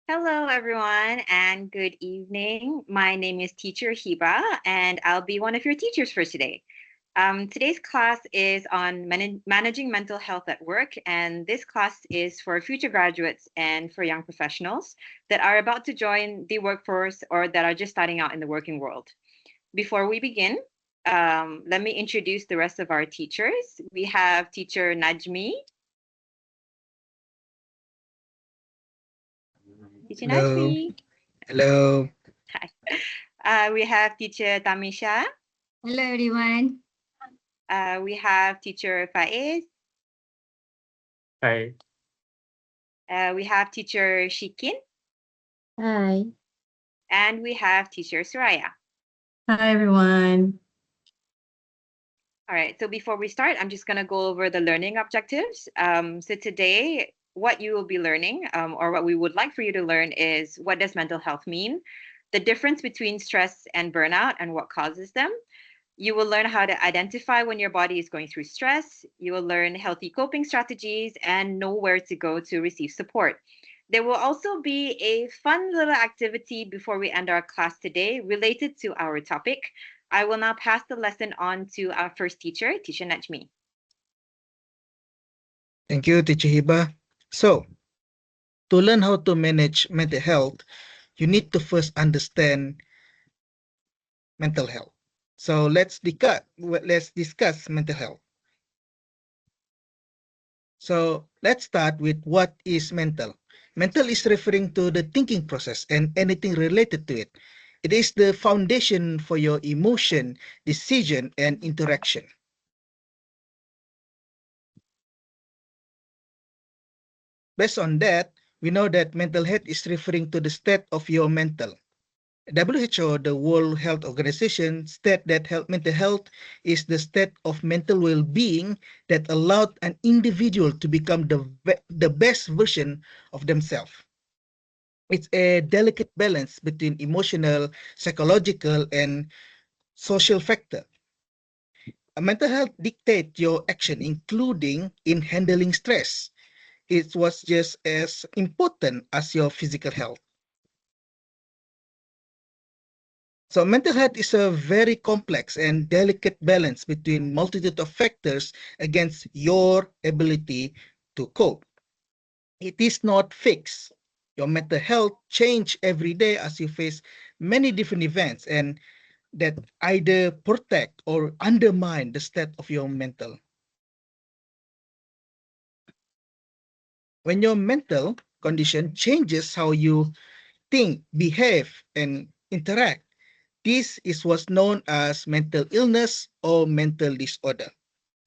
Hello, everyone, and good evening. My name is Teacher Hiba, and I'll be one of your teachers for today. Today's class is on managing mental health at work, and this class is for future graduates and for young professionals that are about to join the workforce or that are just starting out in the working world. Before we begin, let me introduce the rest of our teachers. We have teacher Najmi. Teacher Hello, Najmi. hello. Hi. We have teacher Tamisha. Hello everyone. We have teacher Faiz. Hi. We have teacher Shikin. Hi. And we have teacher Suraya. Hi everyone. All right, so before we start, I'm just going to go over the learning objectives. So today, what you will be learning, or what we would like for you to learn, is what does mental health mean, the difference between stress and burnout and what causes them. You will learn how to identify when your body is going through stress. You will learn healthy coping strategies and know where to go to receive support. There will also be a fun little activity before we end our class today related to our topic. I will now pass the lesson on to our first teacher, Teacher Najmi. Thank you, Teacher Hiba. So, to learn how to manage mental health, you need to first understand mental health. So let's discuss mental health. So let's start with what is mental. Mental is referring to the thinking process and anything related to it. It is the foundation for your emotion, decision, and interaction. Based on that, we know that mental health is referring to the state of your mental. WHO, the World Health Organization, state that mental health is the state of mental well-being that allowed an individual to become the best version of themselves. It's a delicate balance between emotional, psychological, and social factor. Mental health dictates your action, including in handling stress. It was just as important as your physical health. So mental health is a very complex and delicate balance between multitude of factors against your ability to cope. It is not fixed. Your mental health change every day as you face many different events and that either protect or undermine the state of your mental. When your mental condition changes how you think, behave, and interact, this is what's known as mental illness or mental disorder.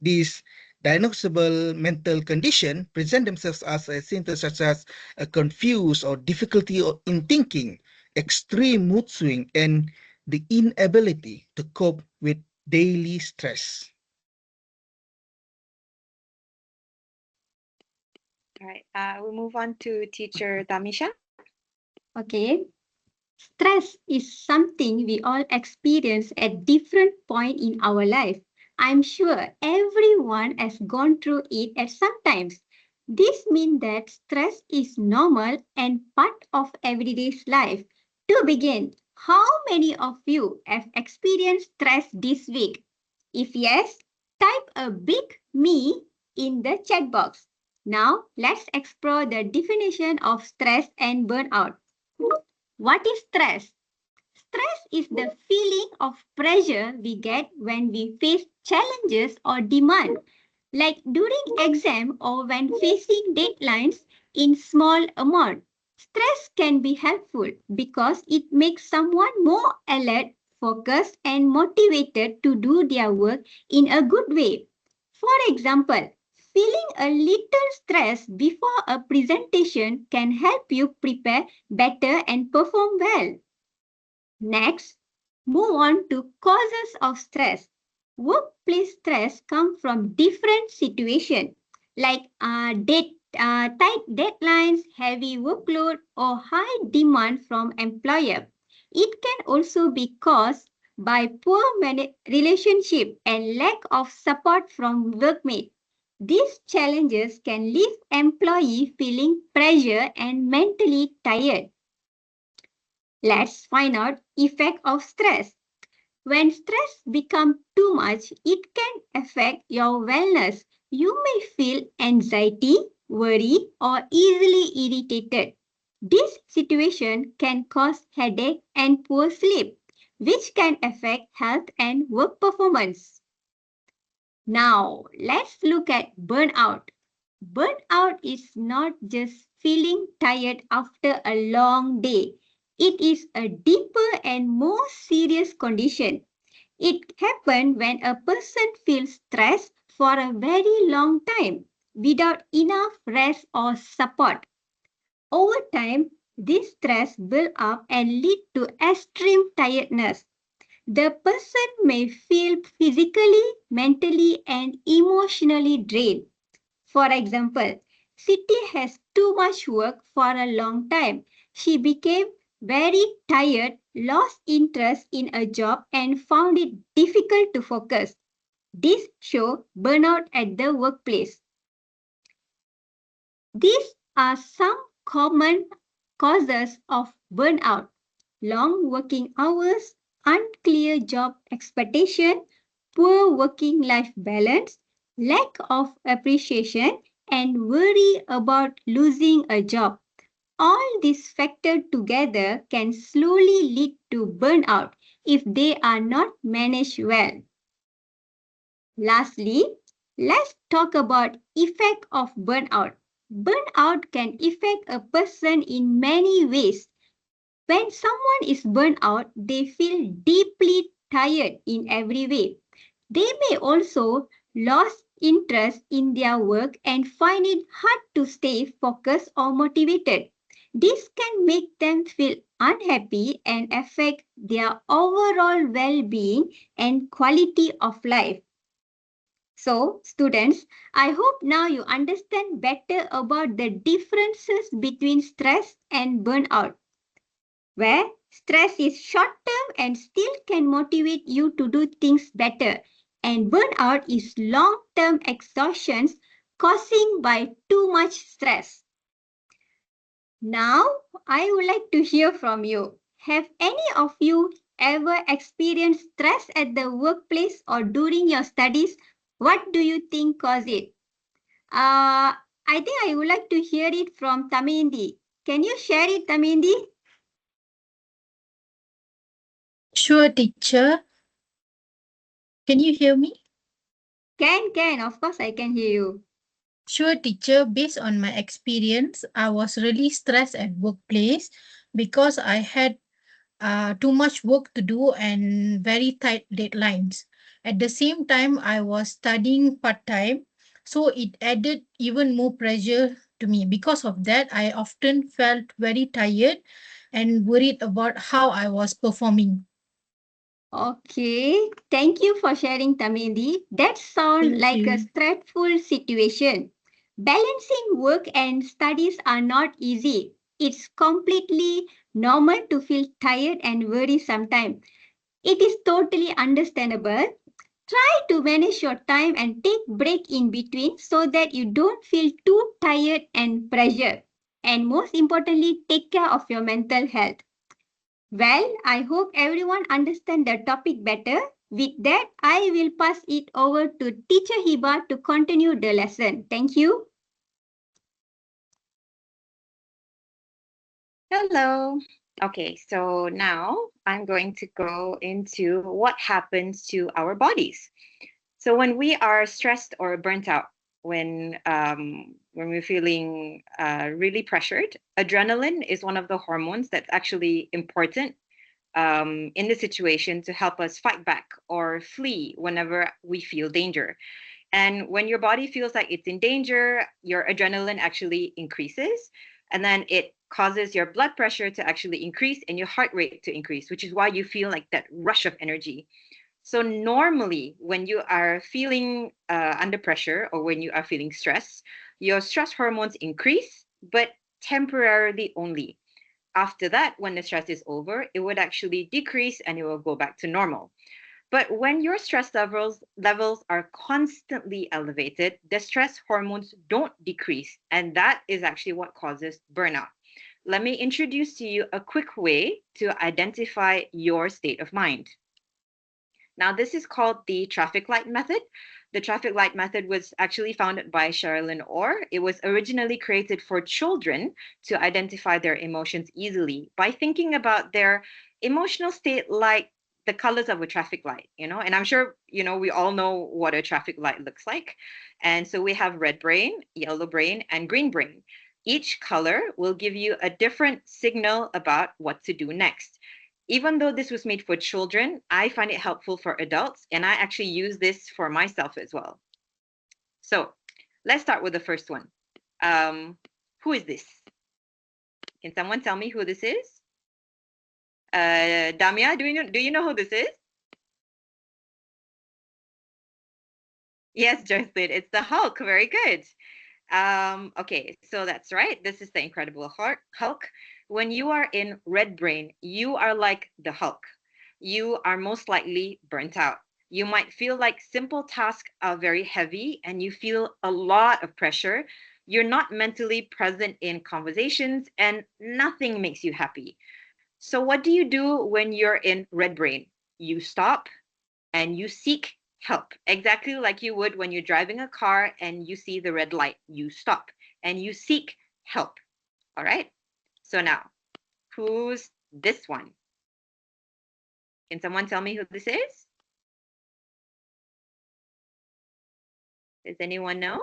These diagnosable mental condition present themselves as a symptoms such as a confused or difficulty in thinking, extreme mood swing, and the inability to cope with daily stress. All right, we'll move on to teacher Tamisha. Okay. Stress is something we all experience at different point in our life. I'm sure everyone has gone through it at some times. This means that stress is normal and part of everyday's life. To begin, how many of you have experienced stress this week? If yes, type a big me in the chat box. Now, let's explore the definition of stress and burnout. What is stress? Stress is the feeling of pressure we get when we face challenges or demand, like during exam or when facing deadlines in small amount. Stress can be helpful because it makes someone more alert, focused, and motivated to do their work in a good way. For example, feeling a little stressed before a presentation can help you prepare better and perform well. Next, move on to causes of stress. Workplace stress comes from different situations like tight deadlines, heavy workload, or high demand from employer. It can also be caused by poor relationship and lack of support from workmates. These challenges can leave employee feeling pressure and mentally tired. Let's find out effect of stress. When stress becomes too much, it can affect your wellness. You may feel anxiety, worry, or easily irritated. This situation can cause headache and poor sleep, which can affect health and work performance. Now, let's look at burnout. Burnout is not just feeling tired after a long day. It is a deeper and more serious condition. It happens when a person feels stressed for a very long time without enough rest or support. Over time, this stress builds up and lead to extreme tiredness. The person may feel physically, mentally, and emotionally drained. For example, Siti has too much work for a long time. She became very tired, lost interest in a job, and found it difficult to focus. This shows burnout at the workplace. These are some common causes of burnout: long working hours, unclear job expectation, poor working life balance, lack of appreciation, and worry about losing a job. All these factors together can slowly lead to burnout if they are not managed well. Lastly, let's talk about effect of burnout. Burnout can affect a person in many ways. When someone is burnt out, they feel deeply tired in every way. They may also lose interest in their work and find it hard to stay focused or motivated. This can make them feel unhappy and affect their overall well-being and quality of life. So, students, I hope now you understand better about the differences between stress and burnout, where stress is short term and still can motivate you to do things better, and burnout is long term exhaustion causing by too much stress. Now, I would like to hear from you. Have any of you ever experienced stress at the workplace or during your studies? What do you think caused it? I think I would like to hear it from Tamindi. Can you share it, Tamindi? Sure, teacher. Can you hear me? Can. Of course, I can hear you. Sure, teacher. Based on my experience, I was really stressed at workplace because I had too much work to do and very tight deadlines. At the same time, I was studying part-time, so it added even more pressure to me. Because of that, I often felt very tired and worried about how I was performing. Okay, thank you for sharing, Tamindi. That sounds Thank like a you. stressful situation. Balancing work and studies are not easy. It's completely normal to feel tired and worry sometimes. It is totally understandable. Try to manage your time and take break in between so that you don't feel too tired and pressured. And most importantly, take care of your mental health. Well, I hope everyone understands the topic better. With that, I will pass it over to Teacher Hiba to continue the lesson. Thank you. Hello. Okay, so now I'm going to go into what happens to our bodies. So when we are stressed or burnt out, when we're feeling really pressured, adrenaline is one of the hormones that's actually important in the situation to help us fight back or flee whenever we feel danger. And when your body feels like it's in danger, your adrenaline actually increases. And then it causes your blood pressure to actually increase and your heart rate to increase, which is why you feel like that rush of energy. So, normally, when you are feeling under pressure or when you are feeling stress, your stress hormones increase, but temporarily only. After that, when the stress is over, it would actually decrease and it will go back to normal. But when your stress levels are constantly elevated, the stress hormones don't decrease, and that is actually what causes burnout. Let me introduce to you a quick way to identify your state of mind. Now, this is called the traffic light method. The traffic light method was actually founded by Sherilyn Orr. It was originally created for children to identify their emotions easily by thinking about their emotional state like the colors of a traffic light, and I'm sure, we all know what a traffic light looks like. And so we have red brain, yellow brain, and green brain. Each color will give you a different signal about what to do next. Even though this was made for children, I find it helpful for adults, and I actually use this for myself as well. So let's start with the first one. Who is this? Can someone tell me who this is? Damia, do you know who this is? Yes, Jocelyn, it's the Hulk. Very good. Okay, so that's right. This is the Incredible Hulk. When you are in red brain, you are like the Hulk. You are most likely burnt out. You might feel like simple tasks are very heavy and you feel a lot of pressure. You're not mentally present in conversations and nothing makes you happy. So, what do you do when you're in red brain? You stop and you seek help, exactly like you would when you're driving a car and you see the red light. You stop and you seek help. All right. So now, who's this one? Can someone tell me who this is? Does anyone know?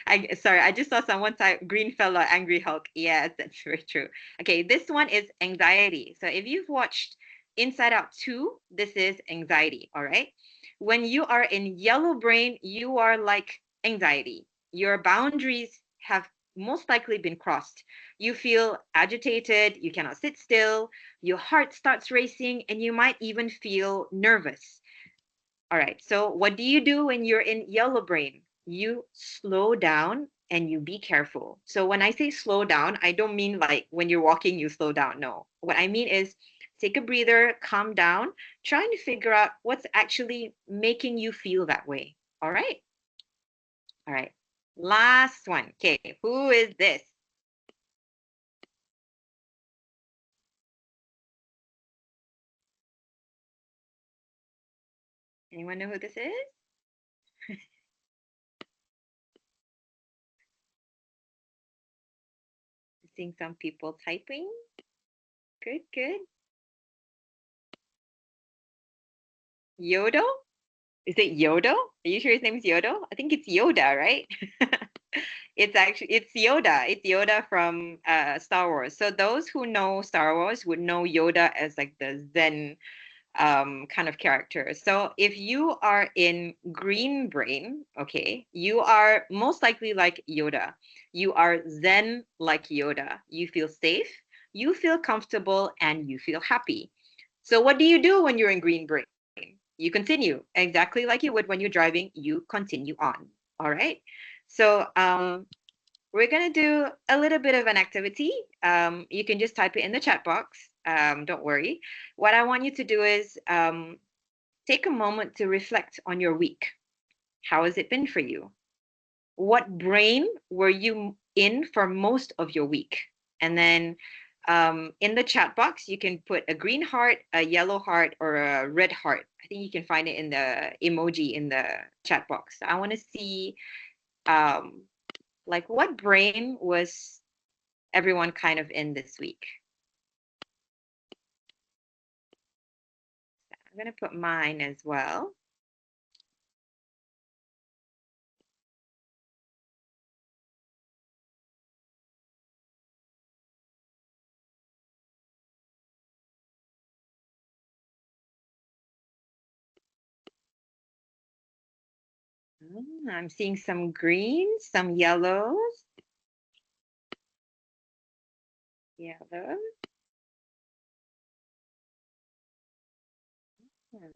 I just saw someone type green fella angry Hulk. Yes, that's very true. Okay, this one is anxiety. So if you've watched Inside Out 2, this is anxiety, all right? When you are in yellow brain, you are like anxiety. Your boundaries have most likely been crossed. You feel agitated, you cannot sit still, your heart starts racing, and you might even feel nervous. All right. So what do you do when you're in yellow brain? You slow down and you be careful. So when I say slow down, I don't mean like when you're walking, you slow down. No. What I mean is take a breather, calm down, trying to figure out what's actually making you feel that way. All right. All right. Last one. Okay. Who is this? Anyone know who this is? Seeing some people typing. Good, good. Yodo? Is it Yodo? Are you sure his name is Yodo? I think it's Yoda, right? It's Yoda. It's Yoda from Star Wars. So those who know Star Wars would know Yoda as like the Zen kind of character. So if you are in green brain, okay, you are most likely like Yoda. You are Zen like Yoda. You feel safe, you feel comfortable, and you feel happy. So what do you do when you're in green brain? You continue exactly like you would when you're driving. You continue on. All right. So we're gonna do a little bit of an activity. You can just type it in the chat box. Don't worry. What I want you to do is take a moment to reflect on your week. How has it been for you? What brain were you in for most of your week? And then in the chat box, you can put a green heart, a yellow heart, or a red heart. I think you can find it in the emoji in the chat box. I want to see um, like what brain was everyone kind of in this week? I'm going to put mine as well. I'm seeing some greens, some yellows. Yellow. Hmm.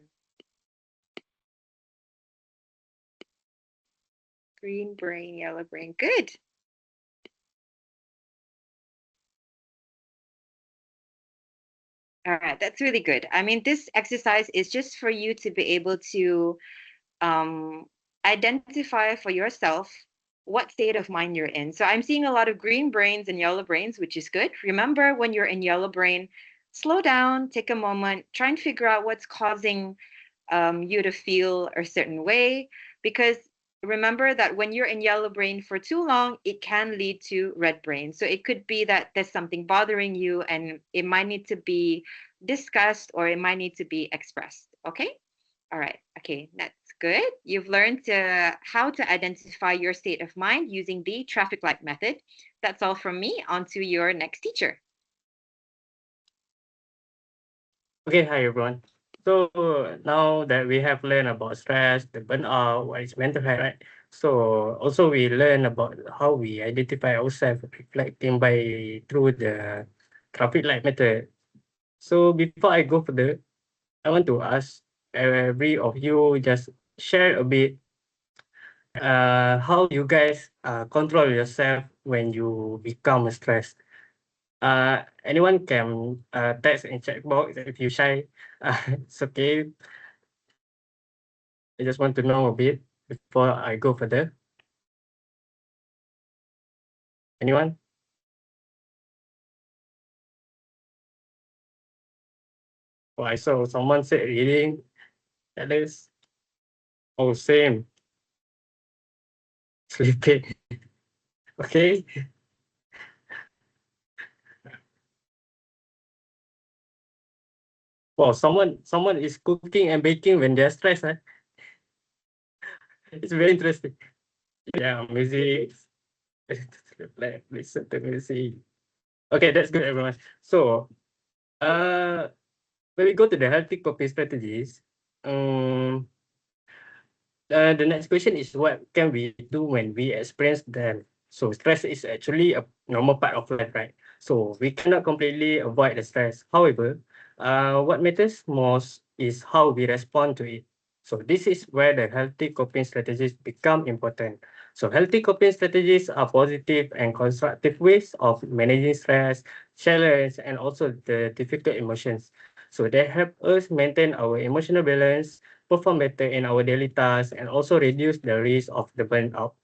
Green brain, yellow brain. Good. All right, that's really good. I mean, this exercise is just for you to be able to um, identify for yourself what state of mind you're in. So I'm seeing a lot of green brains and yellow brains, which is good. Remember, when you're in yellow brain, slow down, take a moment, try and figure out what's causing you to feel a certain way. Because remember that when you're in yellow brain for too long, it can lead to red brain. So it could be that there's something bothering you and it might need to be discussed or it might need to be expressed. Okay? All right. Okay, that's good. You've learned how to identify your state of mind using the traffic light method. That's all from me. On to your next teacher. Okay, hi everyone. So now that we have learned about stress, the burnout, what is mental health, right? So also we learn about how we identify ourselves, reflecting by through the traffic light method. So before I go further, I want to ask every of you just share a bit how you guys control yourself when you become stressed. Anyone can text in chat box if you shy. It's okay. I just want to know a bit before I go further. Anyone? Oh, I saw someone said reading. Others, oh, same. Sleeping. Okay. Wow, someone is cooking and baking when they're stressed. Huh? It's very interesting. Yeah, music. Listen to music. Okay, that's good, everyone. So, when we go to the healthy coping strategies, the next question is what can we do when we experience them? So stress is actually a normal part of life, right? So we cannot completely avoid the stress. However, what matters most is how we respond to it. So this is where the healthy coping strategies become important. So healthy coping strategies are positive and constructive ways of managing stress, challenge, and also the difficult emotions. So they help us maintain our emotional balance, perform better in our daily tasks, and also reduce the risk of the burnout.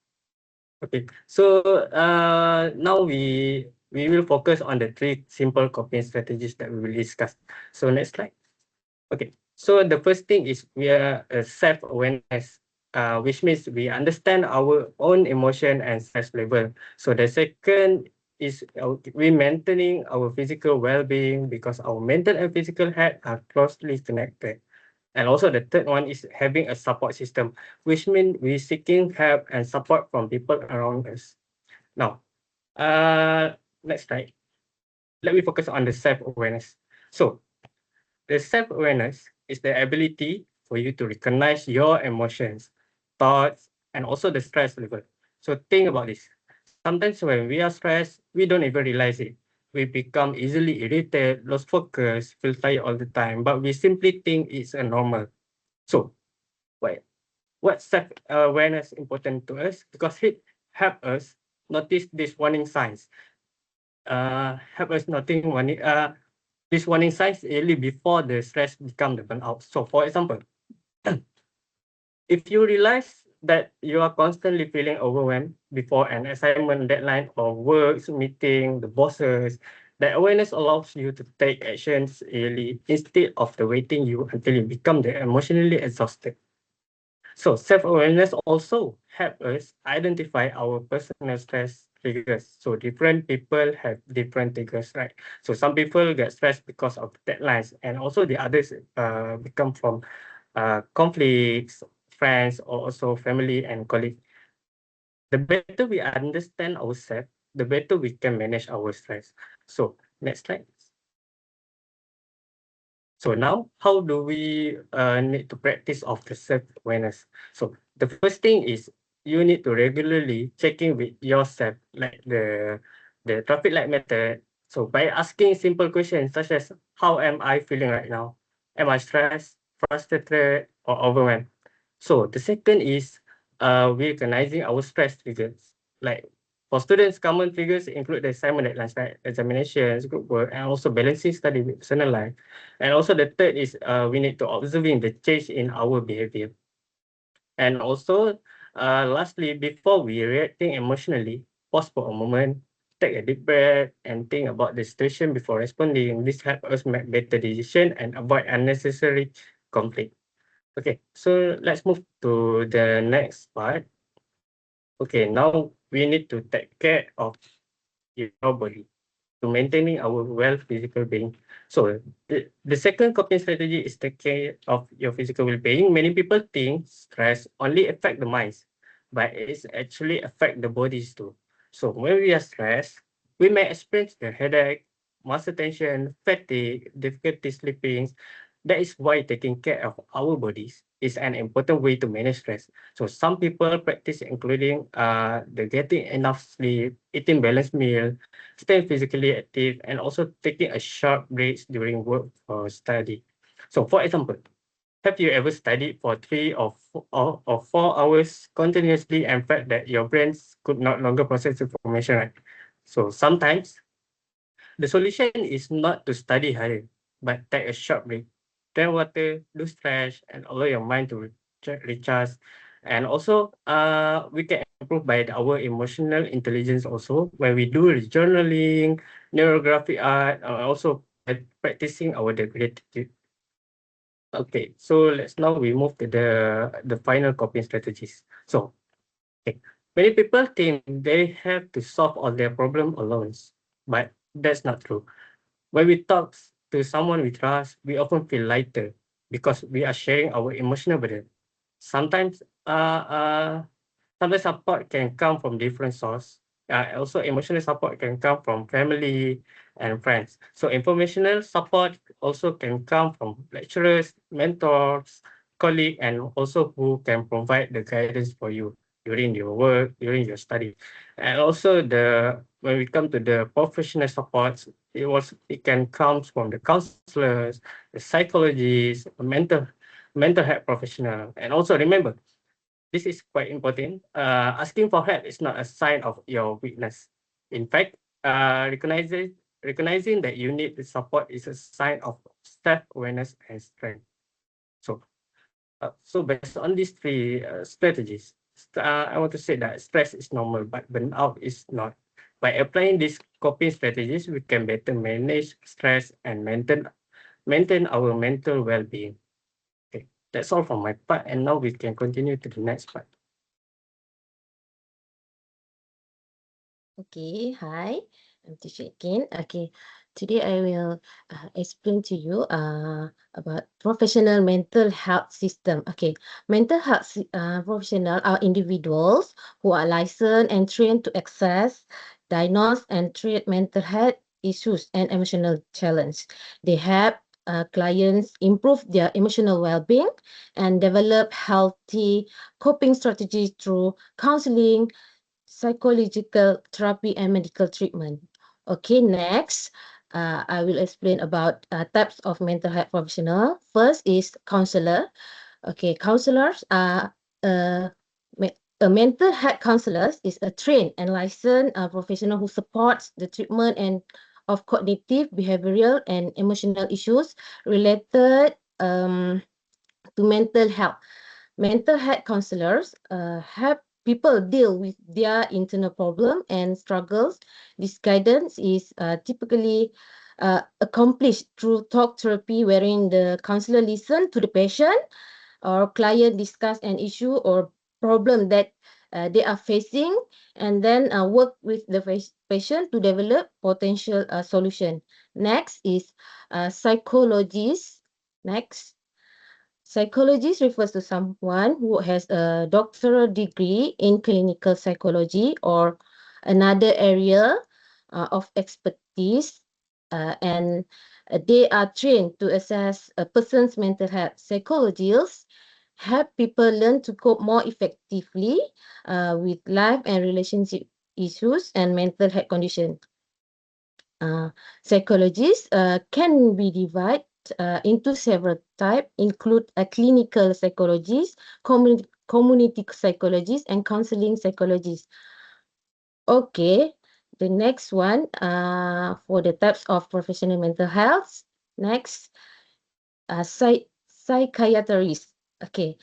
Okay, so now we will focus on the three simple coping strategies that we will discuss. So next slide. Okay, so the first thing is we are self-awareness, which means we understand our own emotion and stress level. So the second is we maintaining our physical well-being because our mental and physical health are closely connected. And also the third one is having a support system, which means we seeking help and support from people around us. Now, next slide. Let me focus on the self-awareness. So the self-awareness is the ability for you to recognize your emotions, thoughts, and also the stress level. So think about this. Sometimes when we are stressed, we don't even realize it. We become easily irritated, lose focus, feel tired all the time, but we simply think it's a normal. So why what self-awareness important to us? Because it help us notice these warning signs. Help us noting these warning signs early before the stress become the burnout. So for example, if you realize that you are constantly feeling overwhelmed before an assignment deadline or work meeting, the bosses, the awareness allows you to take actions early instead of the waiting you until you become the emotionally exhausted. So self-awareness also help us identify our personal stress triggers. So different people have different triggers, right? So some people get stressed because of deadlines, and also the others become from conflicts, friends, or also family and colleagues. The better we understand ourselves, the better we can manage our stress. So next slide. So now, how do we need to practice of the self-awareness? So the first thing is you need to regularly checking with yourself, like the traffic light method. So by asking simple questions such as, how am I feeling right now? Am I stressed, frustrated, or overwhelmed? So the second is recognizing our stress triggers. Like For students, common triggers include the assignment deadlines, right? Examinations, group work, and also balancing study with personal life. And also the third is we need to observing the change in our behavior. And also, lastly, before we reacting emotionally, pause for a moment, take a deep breath, and think about the situation before responding. This helps us make better decision and avoid unnecessary conflict. Okay, so let's move to the next part. Okay, now we need to take care of your body to maintaining our well physical being. So the second coping strategy is take care of your physical well-being. Many people think stress only affect the minds, but it's actually affect the bodies too. So when we are stressed, we may experience the headache, muscle tension, fatigue, difficulty sleeping. That is why taking care of our bodies is an important way to manage stress. So some people practice including the getting enough sleep, eating balanced meal, staying physically active, and also taking a short breaks during work or study. So for example, have you ever studied for 3 or 4 hours continuously and felt that your brains could not longer process information, right? So sometimes the solution is not to study harder, but take a short break. Drink water, do stretch, and allow your mind to recharge. And also, we can improve by our emotional intelligence also when we do journaling, neurographic art, also by practicing our gratitude. Okay, so let's now we move to the final coping strategies. So, okay, many people think they have to solve all their problem alone, but that's not true. When we talk to someone we trust, we often feel lighter because we are sharing our emotional burden. Sometimes, sometimes support can come from different sources. Also, emotional support can come from family and friends. So, informational support also can come from lecturers, mentors, colleagues, and also who can provide the guidance for you during your work, during your study. And also, when we come to the professional supports, it can come from the counselors, the psychologists, mental health professional. And also remember, this is quite important. Asking for help is not a sign of your weakness. In fact, recognizing that you need the support is a sign of self-awareness and strength. So, so based on these three strategies, I want to say that stress is normal, but burnout is not. By applying these coping strategies, we can better manage stress and maintain our mental well-being. Okay, that's all from my part, and now we can continue to the next part. Okay, hi, I'm teacher again. Okay, today I will explain to you about professional mental health system. Okay, mental health professional are individuals who are licensed and trained to access, diagnose, and treat mental health issues and emotional challenge. They help clients improve their emotional well-being and develop healthy coping strategies through counseling, psychological therapy, and medical treatment. Okay, next, I will explain about types of mental health professional. First is counselor. Okay, counselors are a mental health counselor is a trained and licensed professional who supports the treatment and of cognitive, behavioral, and emotional issues related to mental health. Mental health counselors help people deal with their internal problem and struggles. This guidance is typically accomplished through talk therapy, wherein the counselor listen to the patient or client discuss an issue or problem that they are facing, and then work with the patient to develop potential solution. Next is psychologist. Next. Psychologist refers to someone who has a doctoral degree in clinical psychology or another area of expertise, and they are trained to assess a person's mental health. Psychologists help people learn to cope more effectively with life and relationship issues and mental health conditions. Psychologists can be divided into several types, include a clinical psychologist, community psychologist, and counseling psychologist. Okay, the next one, for the types of professional mental health. Next, psychiatrist. Okay,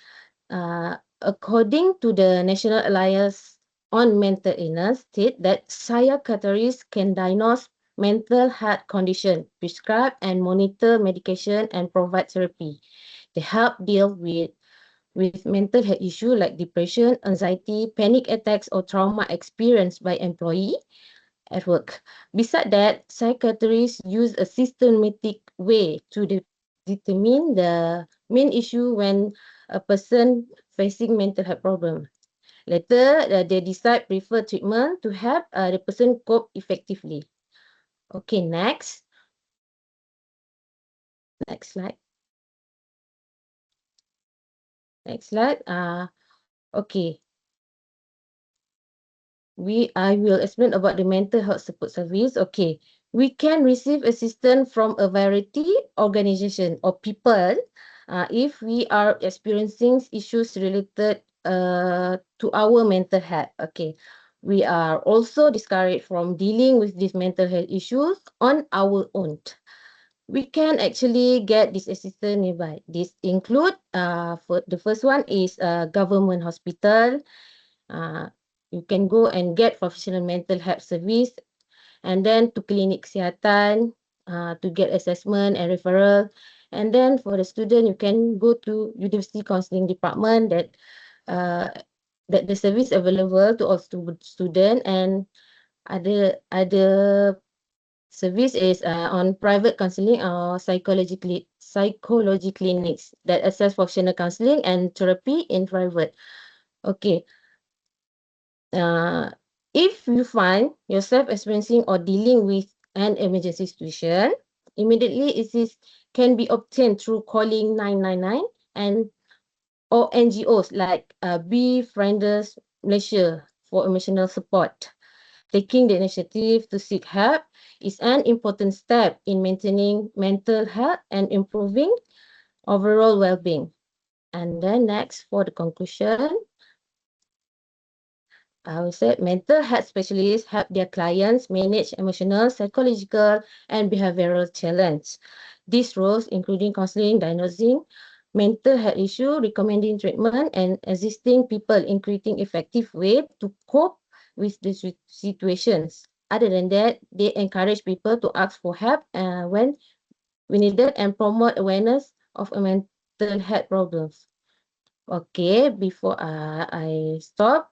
according to the National Alliance on Mental Illness, state that psychiatrists can diagnose mental health condition, prescribe and monitor medication, and provide therapy. They help deal with mental health issues like depression, anxiety, panic attacks, or trauma experienced by employee at work. Besides that, psychiatrists use a systematic way to determine the main issue when a person facing mental health problem. Later, they decide preferred treatment to help the person cope effectively. Okay, next slide. Next slide. Okay, I will explain about the mental health support service. Okay, we can receive assistance from a variety organization or people if we are experiencing issues related to our mental health. Okay, we are also discouraged from dealing with these mental health issues on our own. We can actually get this assistance nearby. This include for the first one is government hospital. uh, you can go and get professional mental health service, and then to clinic kesihatan to get assessment and referral. And then for the student, you can go to university counseling department uh, that the service available to all student. And other service is on private counseling or psychology clinics that assess professional counseling and therapy in private. Okay, uh, if you find yourself experiencing or dealing with an emergency situation, immediately assist can be obtained through calling 999 and or NGOs like Befrienders Malaysia for emotional support. Taking the initiative to seek help is an important step in maintaining mental health and improving overall well-being. And then next, for the conclusion, I would say mental health specialists help their clients manage emotional, psychological, and behavioral challenge. These roles including counseling, diagnosing mental health issue, recommending treatment, and assisting people in creating effective way to cope with the situations. Other than that, they encourage people to ask for help when we needed and promote awareness of mental health problems. Okay, before I stop,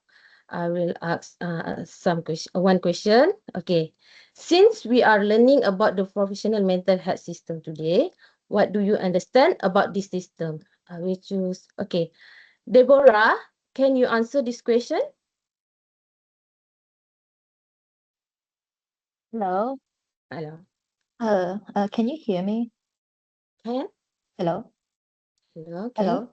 I will ask one question. Okay, since we are learning about the professional mental health system today, what do you understand about this system? I will choose. Okay, Deborah, can you answer this question? Hello. Hello. Can you hear me? Can? Hello. Hello, can? Hello.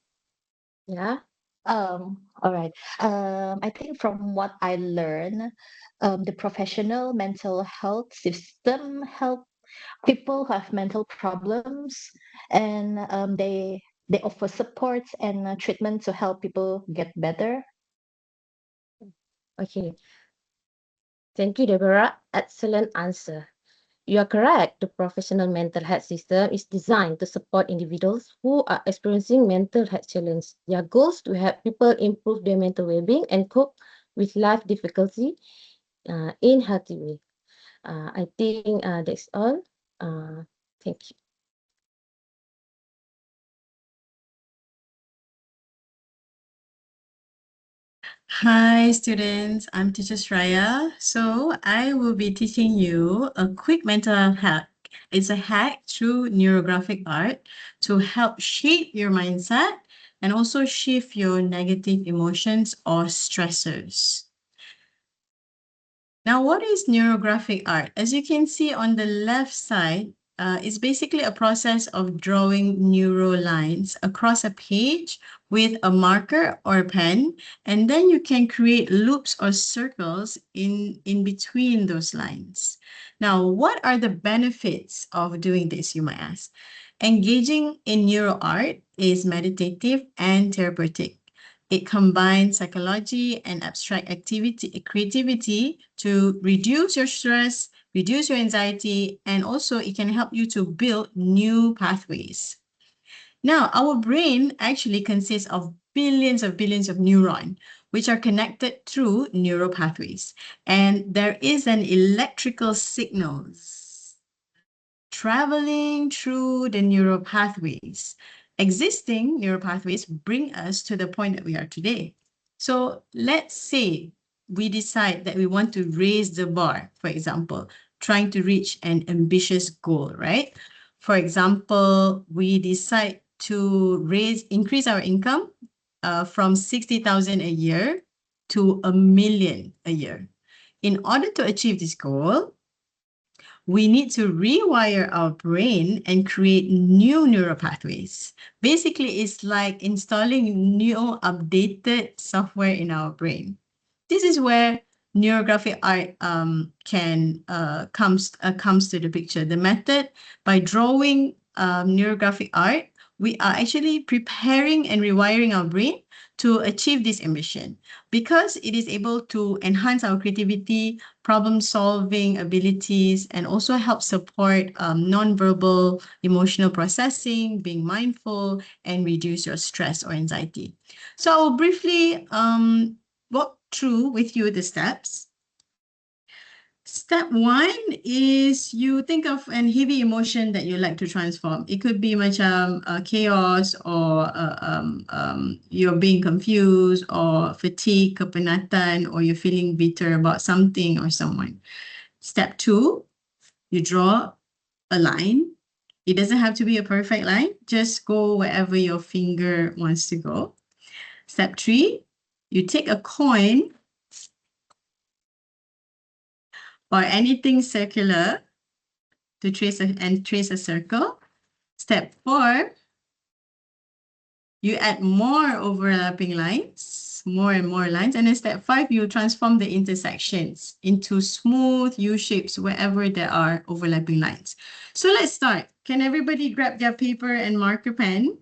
Yeah. All right. I think from what I learned, the professional mental health system help people who have mental problems, and they offer supports and treatment to help people get better. Okay. Thank you, Deborah. Excellent answer. You are correct. The professional mental health system is designed to support individuals who are experiencing mental health challenges. Their goals to help people improve their mental well-being and cope with life difficulty in healthy way. I think that's all. Thank you. Hi students, I'm teacher Shraya. So I will be teaching you a quick mental hack. It's a hack through neurographic art to help shape your mindset and also shift your negative emotions or stressors. Now, what is neurographic art? As you can see on the left side, it's basically a process of drawing neural lines across a page with a marker or a pen, and then you can create loops or circles in between those lines. Now, what are the benefits of doing this, you might ask? Engaging in neural art is meditative and therapeutic. It combines psychology and abstract creativity to reduce your stress, reduce your anxiety, and also it can help you to build new pathways. Now, our brain actually consists of billions of neurons, which are connected through neural pathways. And there is an electrical signals traveling through the neural pathways. Existing neural pathways bring us to the point that we are today. So let's say we decide that we want to raise the bar, for example, trying to reach an ambitious goal, right? For example, we decide to increase our income from 60,000 a year to 1 million a year. In order to achieve this goal, we need to rewire our brain and create new neural pathways. Basically, it's like installing new updated software in our brain. This is where neurographic art comes to the picture. The method, by drawing neurographic art, we are actually preparing and rewiring our brain to achieve this ambition because it is able to enhance our creativity, problem-solving abilities, and also help support non-verbal emotional processing, being mindful, and reduce your stress or anxiety. So I'll briefly walk through with you the steps. Step 1 is you think of an heavy emotion that you like to transform. It could be macam chaos or you're being confused or fatigue, kepenatan, or you're feeling bitter about something or someone. Step 2, you draw a line. It doesn't have to be a perfect line. Just go wherever your finger wants to go. Step 3, you take a coin or anything circular to trace a circle. Step 4, you add more overlapping lines, more and more lines. And then step 5, you transform the intersections into smooth U shapes wherever there are overlapping lines. So let's start. Can everybody grab their paper and marker pen?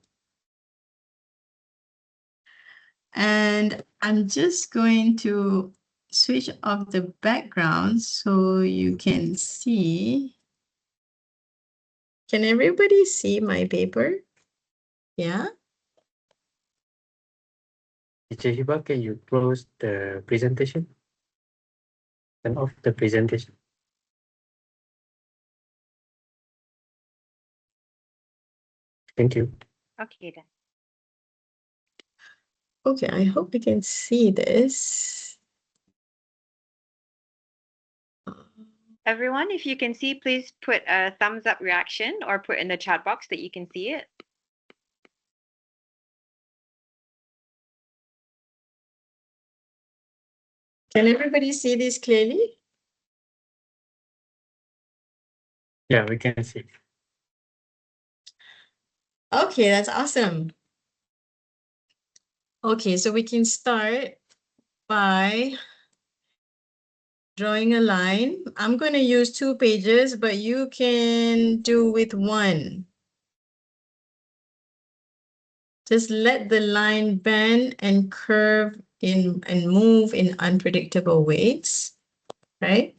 And I'm just going to switch off the background so you can see. Can everybody see my paper? Yeah. Teacher Hiba, can you close the presentation? Turn off the presentation. Thank you. Okay, then. Okay, I hope you can see this. Everyone, if you can see, please put a thumbs up reaction or put in the chat box that you can see it. Can everybody see this clearly? Yeah, we can see. Okay, that's awesome. Okay, so we can start by drawing a line. I'm going to use 2 pages, but you can do with 1. Just let the line bend and curve and move in unpredictable ways, right?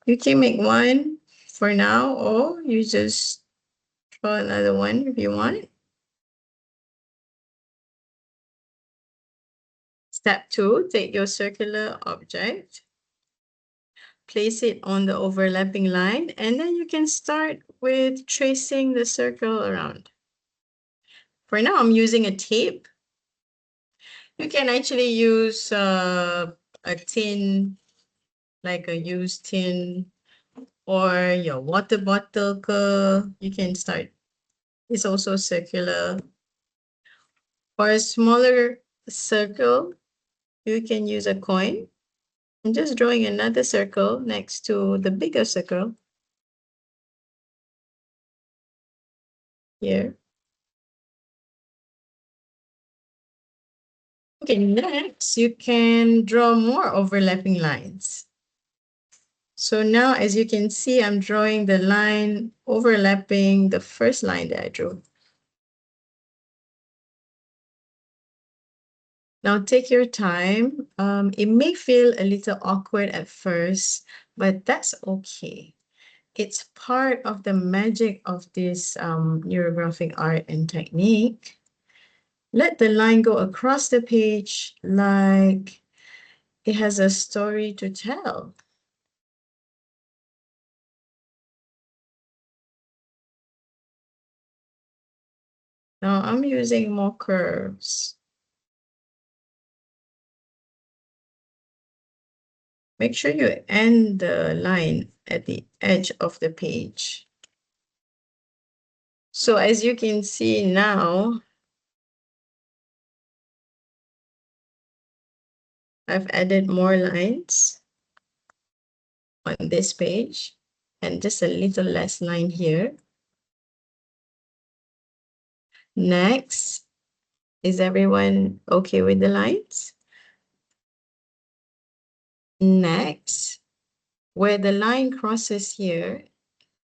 You can make 1 for now, or you just draw another one if you want. Step 2, take your circular object, place it on the overlapping line, and then you can start with tracing the circle around. For now, I'm using a tape. You can actually use a tin, like a used tin, or your water bottle. You can start. It's also circular. For a smaller circle, you can use a coin. I'm just drawing another circle next to the bigger circle. Here. Okay, next you can draw more overlapping lines. So now, as you can see, I'm drawing the line overlapping the first line that I drew. Now take your time. It may feel a little awkward at first, but that's okay. It's part of the magic of this neurographic art and technique. Let the line go across the page like it has a story to tell. Now I'm using more curves. Make sure you end the line at the edge of the page. So as you can see now, I've added more lines on this page and just a little less line here. Next, is everyone okay with the lines? Next, where the line crosses here,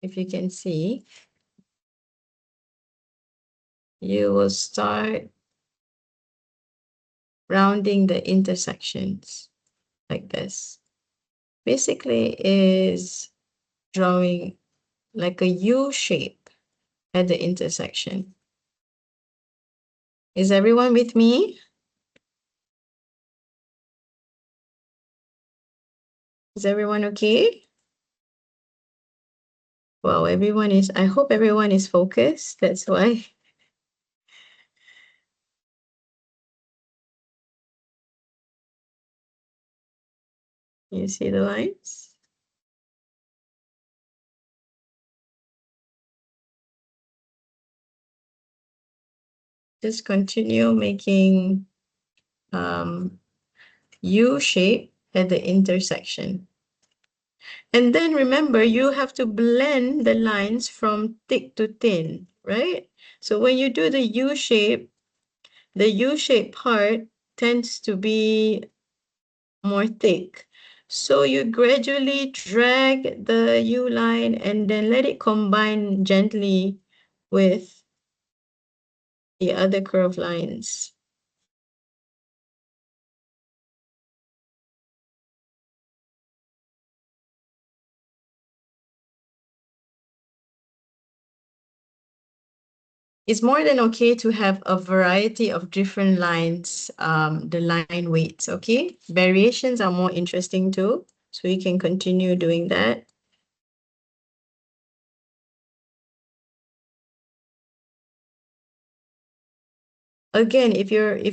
if you can see, you will start rounding the intersections like this. Basically is drawing like a U shape at the intersection. Is everyone with me? Is everyone okay? Well, everyone is, I hope everyone is focused. That's why. You see the lines? Just continue making U shape at the intersection. And then remember, you have to blend the lines from thick to thin, right? So when you do the U shape part tends to be more thick. So you gradually drag the U line and then let it combine gently with the other curved lines. It's more than okay to have a variety of different lines, the line weights, okay? Variations are more interesting too, so you can continue doing that. Again, if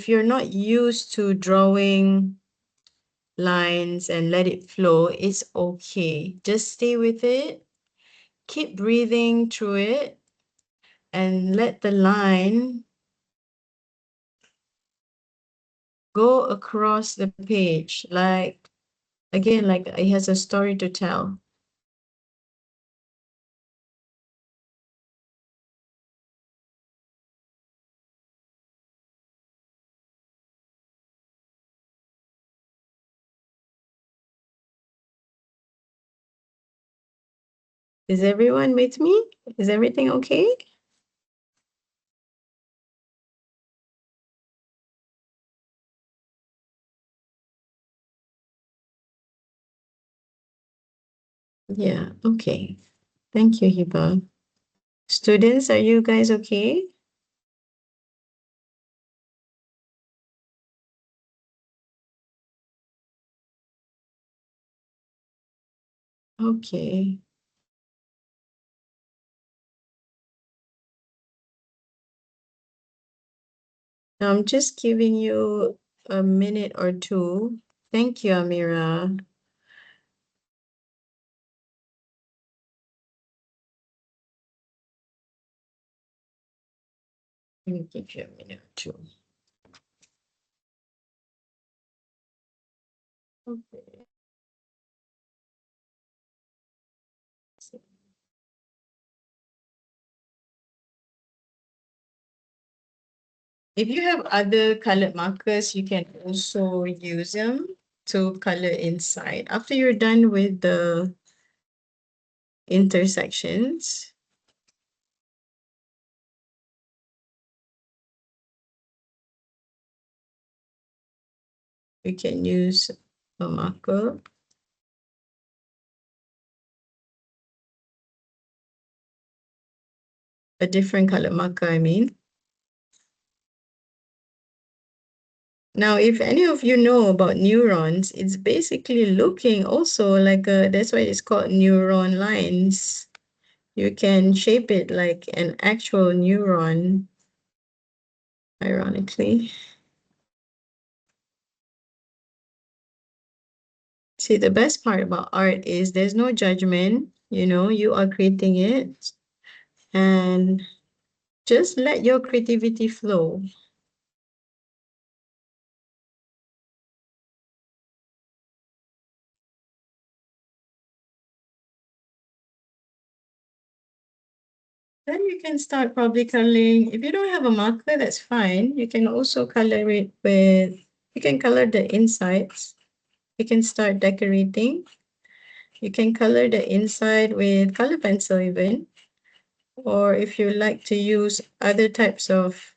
you're not used to drawing lines and let it flow, it's okay. Just stay with it. Keep breathing through it and let the line go across the page like, again, like it has a story to tell. Is everyone with me? Is everything okay? Yeah, okay. Thank you, Hiba. Students, are you guys okay? Okay. Now I'm just giving you a minute or two. Thank you, Amira. Let me give you a minute or two. Okay. If you have other colored markers, you can also use them to color inside. After you're done with the intersections, we can use a marker. A different color marker, I mean. Now, if any of you know about neurons, it's basically looking also like that's why it's called neuron lines. You can shape it like an actual neuron, ironically. See, the best part about art is there's no judgment, you are creating it, and just let your creativity flow. Then you can start probably coloring. If you don't have a marker, that's fine. You can also color it with, you can color the insides. You can start decorating. You can color the inside with color pencil even. Or if you like to use other types of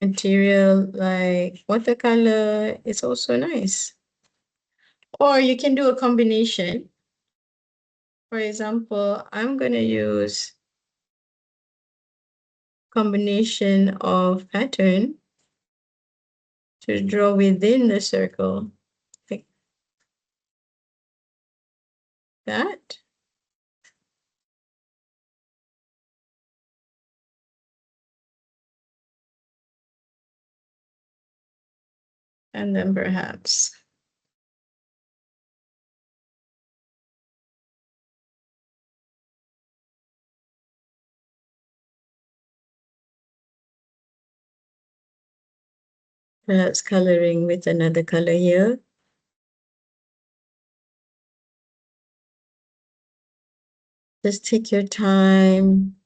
material like watercolor, it's also nice. Or you can do a combination. For example, I'm going to use combination of pattern to draw within the circle, like that. And then perhaps coloring with another color here. Just take your time,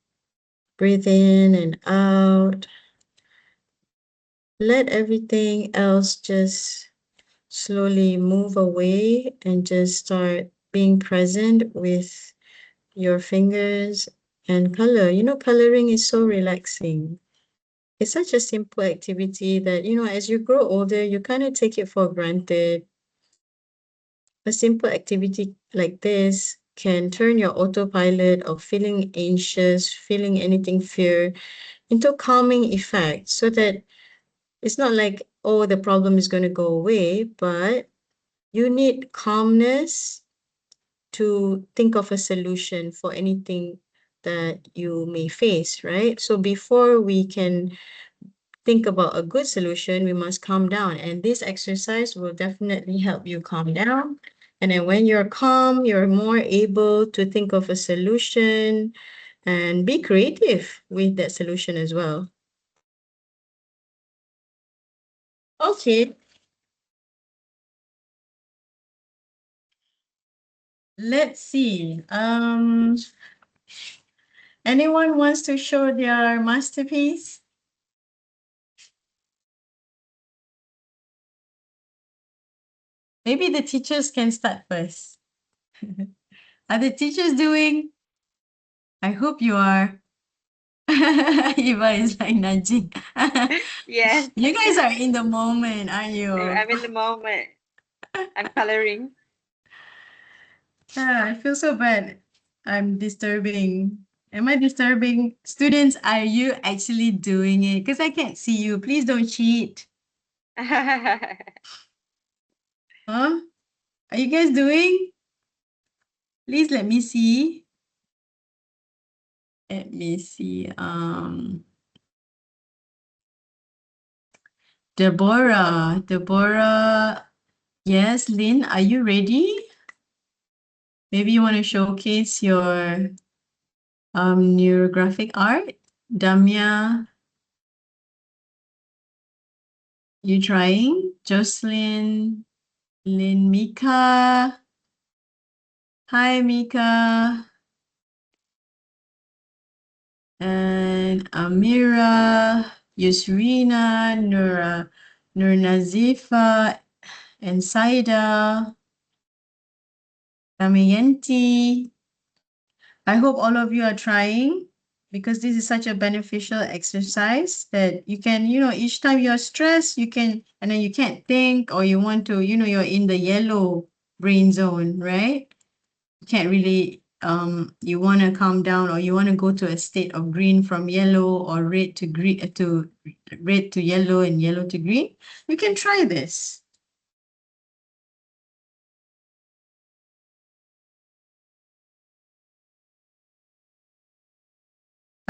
breathe in and out. Let everything else just slowly move away and just start being present with your fingers and color. Coloring is so relaxing. It's such a simple activity that, as you grow older, you kind of take it for granted. A simple activity like this can turn your autopilot of feeling anxious, feeling anything fear, into a calming effect so that it's not like, oh, the problem is going to go away, but you need calmness to think of a solution for anything that you may face, right? So before we can think about a good solution, we must calm down. And this exercise will definitely help you calm down. And then when you're calm, you're more able to think of a solution and be creative with that solution as well. Okay. Let's see. Anyone wants to show their masterpiece? Maybe the teachers can start first. Are the teachers doing? I hope you are. Eva is like nudging. Yes, You guys are in the moment, aren't you? I'm in the moment. I'm coloring. I feel so bad. I'm disturbing. Am I disturbing? Students, are you actually doing it? Because I can't see you. Please don't cheat. Huh? Are you guys doing? Please let me see. Let me see. Deborah. Yes, Lynn, are you ready? Maybe you want to showcase your neurographic art. Damia, you trying? Jocelyn, Lynn, Mika. Hi, Mika. And Amira, Yusrina, Nur Nazifa, and Saida, Damayanti. I hope all of you are trying. because this is such a beneficial exercise that you can, each time you're stressed, you can, and then you can't think, or you want to, you're in the yellow brain zone, right? You can't really, you want to calm down, or you want to go to a state of green from yellow, or red to green, to red to yellow, and yellow to green. You can try this.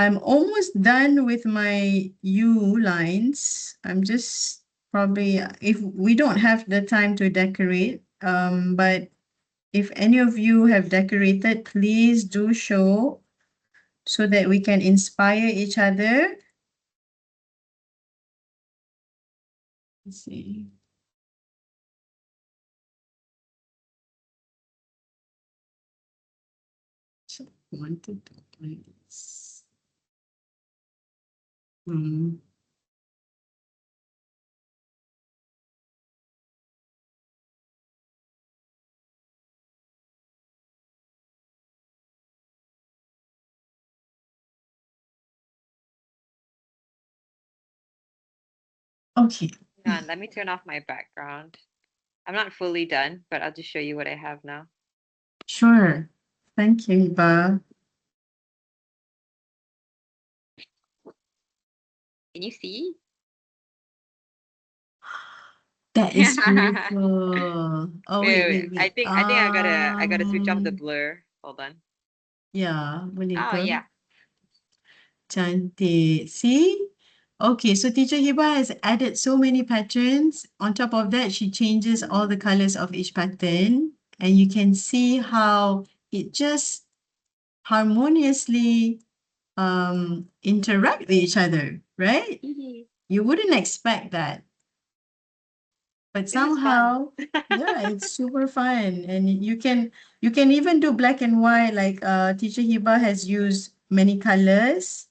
I'm almost done with my U lines. I'm just probably, if we don't have the time to decorate, but if any of you have decorated, please do show so that we can inspire each other. Let's see. So, 1 to 2 points. Okay. Hang on, let me turn off my background. I'm not fully done, but I'll just show you what I have now. Sure. Thank you, Iba. Can you see? That is beautiful. Oh, wait. I think I gotta switch off the blur. Hold on. Yeah, boleh Oh ke? yeah. Cantik. See? Okay, so Teacher Hiba has added so many patterns. On top of that, she changes all the colors of each pattern. And you can see how it just harmoniously interact with each other, right? You wouldn't expect that. But This is fun. somehow, yeah, it's super fun. And you can even do black and white, like Teacher Hiba has used many colors.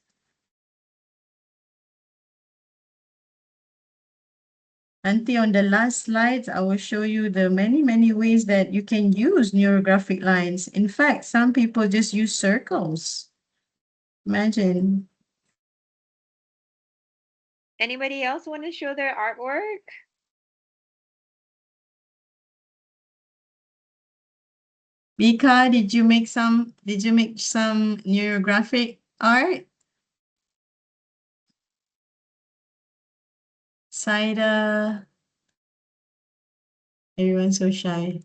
Nanti on the last slides, I will show you the many ways that you can use neurographic lines. In fact, some people just use circles. Imagine. Anybody else want to show their artwork? Mika, did you make some neurographic art? Saida. Everyone's so shy.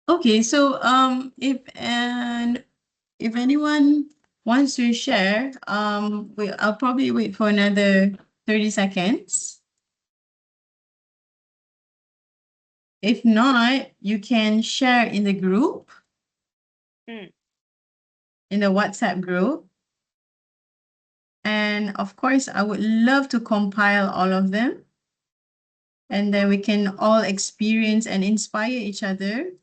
Okay, so if anyone wants to share, I'll probably wait for another 30 seconds. If not, you can share in the group, in the WhatsApp group. And of course, I would love to compile all of them. And then we can all experience and inspire each other.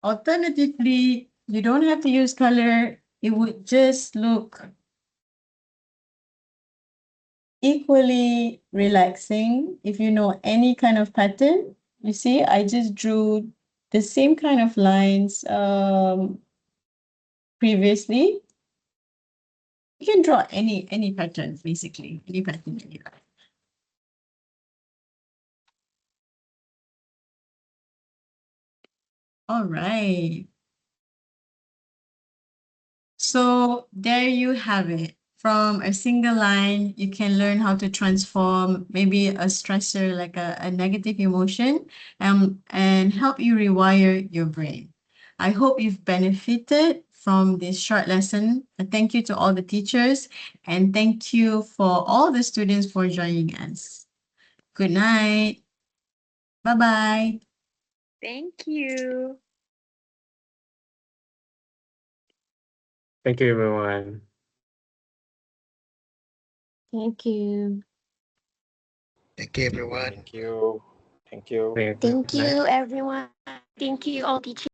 Alternatively, you don't have to use color. It would just look equally relaxing if you know any kind of pattern. You see, I just drew the same kind of lines previously. You can draw any pattern, basically, any pattern that you like. All right. So there you have it. From a single line, you can learn how to transform maybe a stressor like a negative emotion and help you rewire your brain. I hope you've benefited from this short lesson. Thank you to all the teachers and thank you for all the students for joining us. Good night. Bye-bye. Thank you. Thank you, everyone. Thank you. Thank you, everyone. Thank you. Thank you. Very Thank nice. you, everyone. Thank you, all teachers.